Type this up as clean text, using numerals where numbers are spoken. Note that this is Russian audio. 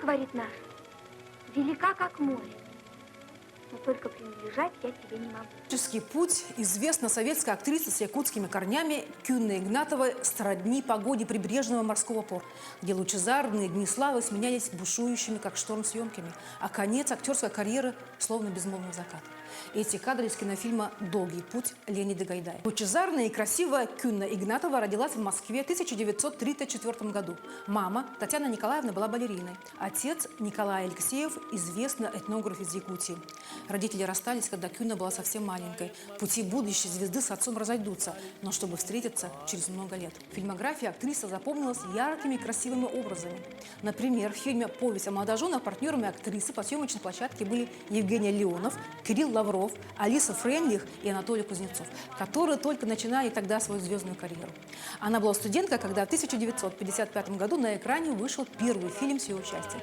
говорит наш, велика, как море. Но только принадлежать я тебе не могу. Творческий путь известна советская актриса с якутскими корнями Кюнна Игнатова сродни погоде прибрежного морского порта, где лучезарные дни славы сменялись бушующими, как шторм, съемками, а конец актерской карьеры словно безмолвный закат. Эти кадры из кинофильма «Долгий путь» Леонида Гайдая. Лучезарная и красивая Кюнна Игнатова родилась в Москве в 1934 году. Мама Татьяна Николаевна была балериной. Отец Николай Алексеев – известный этнограф из Якутии. Родители расстались, когда Кюнна была совсем маленькой. Пути будущей звезды с отцом разойдутся, но чтобы встретиться через много лет. Фильмография актрисы запомнилась яркими и красивыми образами. Например, в фильме «Повесть о молодоженах» партнерами актрисы по съемочной площадке были Евгений Леонов, Кирилл Лавров, Алиса Фрейндлих и Анатолий Кузнецов, которые только начинали тогда свою звездную карьеру. Она была студенткой, когда в 1955 году на экране вышел первый фильм с ее участием.